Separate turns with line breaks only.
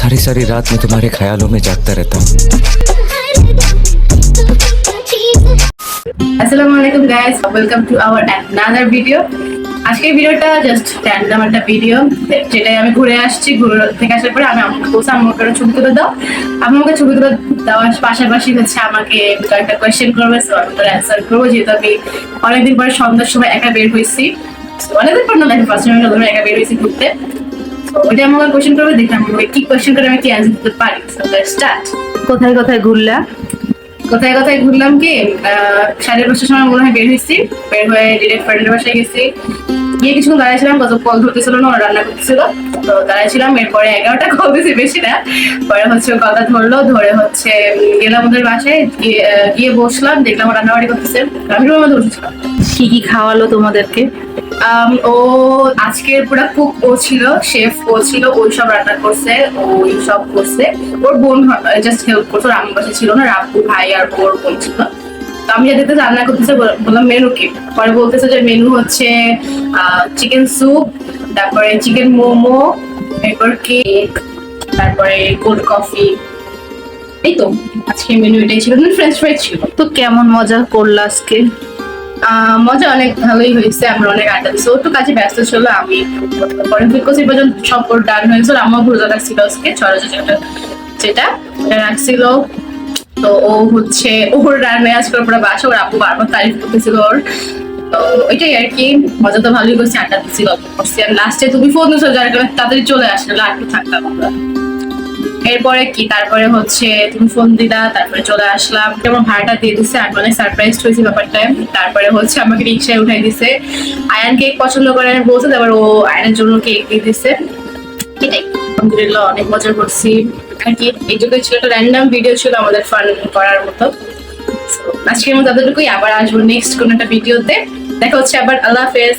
सारी सारी रात मैं तुम्हारे ख्यालों में जागता रहता हूँ।
আসসালামু আলাইকুম guys, welcome to our another video. আজকের ভিডিওটা জাস্ট র্যান্ডম একটা ভিডিও, যেটাই আমি ঘুরে আসছি। ঘুরে থেকে আসার পরে আমি আমাকে বলছি আমাকে একটা ছবি তুলে দাও। আমি আমাকে ছবি তুলে দেওয়ার পাশাপাশি হচ্ছে আমাকে কয়েকটা কোয়েশ্চেন করবে, সো আমি তার অ্যান্সার করবো। যেহেতু আমি অনেকদিন পরে সন্ধ্যার সময় একা বের হয়েছি, অনেকদিন পর না লাইফে ফার্স্ট টাইম একা বের হয়েছি ঘুরতে। ওইটা আমাকে কোয়েশ্চেন করবে, দেখলাম কি কোয়েশ্চেন করে আমি কি অ্যান্সার দিতে পারি। So let's start.
কোথায় কোথায় ঘুরলা?
কোথায় কোথায় ঘুরলাম কি, 5:30টার সময় মনে হয় বের হয়েছি। বের হয়ে ডিরেক্ট ফ্রেন্ডের বাসায় গেছি। গিয়ে কিছুক্ষণ দাঁড়াইছিলাম, কত কল ধরতেছিল না, ওরা রান্না করতেছিল, তো দাঁড়াইছিলাম। এরপরে 11টা কল দিয়েছি, বেশি না। পরে হচ্ছে কথা ধরলো, ধরে হচ্ছে গেলাম ওদের বাসায়। গিয়ে বসলাম, দেখলাম রান্নাবাড়ি করতেছে। আমি রুমের মধ্যে বসেছিলাম।
কি কি খাওয়ালো তোমাদেরকে?
ও আজকের পুরো কুক ও ছিল, শেফ ও ছিল, ওই সব রান্না করছে, ওই সব করছে। ওর বোন জাস্ট হেল্প করছে, ওর আম্মু বাসা ছিল না, রাব্বু ভাই আর ওর বোন ছিল। তো আমি যাদের রান্না করতেছে বললাম মেনু কি। পরে বলতেছে যে মেনু হচ্ছে চিকেন স্যুপ, তারপরে চিকেন মোমো, এরপর কেক, তারপরে কোল্ড কফি। এই তো আজকে মেনু এটাই ছিল, ফ্রেঞ্চ ফ্রাই ছিল।
তো কেমন মজা করলা আজকে?
মজা অনেক ভালোই হয়েছে, আমরা অনেক আড্ডা দিচ্ছি। ও একটু কাজে ব্যস্ত ছিল, আমি পরে বিকজ এই পর্যন্ত সব ওর ডান হয়েছিল। আমার ভুজা রাখছিল আজকে যেটা রাখছিল। তো ও হচ্ছে ওর রান্নায় আজকে পুরো বাসা, ওর আপু বারবার তারিফ করতেছিল ওর। তো ওইটাই আর কি, মজা তো ভালোই করছি, আড্ডা দিচ্ছি, গল্প করছি। আর লাস্টে তুমি ফোন দিচ্ছ, যার কারণে তাড়াতাড়ি চলে আসলে আর একটু থাকতাম আমরা। এরপরে কি, তারপরে হচ্ছে তুমি ফোন দিলা, তারপরে চলে আসলাম। যেমন ভাড়াটা দিয়ে দিচ্ছে, আমি অনেক সারপ্রাইজ হয়েছি ব্যাপারটা। তারপরে হচ্ছে আমাকে রিক্সায় উঠাই দিছে। আয়ান কেক পছন্দ করে আমি বলছে, তারপর ও আয়নের জন্য কেক দিয়ে দিছে। এটাই আলহামদুলিল্লাহ, অনেক মজা করছি আর কি। এই যুগে ছিল একটা র্যান্ডম ভিডিও, ছিল আমাদের ফান করার মতো। আজকের মতো এতটুকুই, আবার আসবো নেক্সট কোনো একটা ভিডিওতে। দেখা হচ্ছে আবার, আল্লাহ হাফেজ।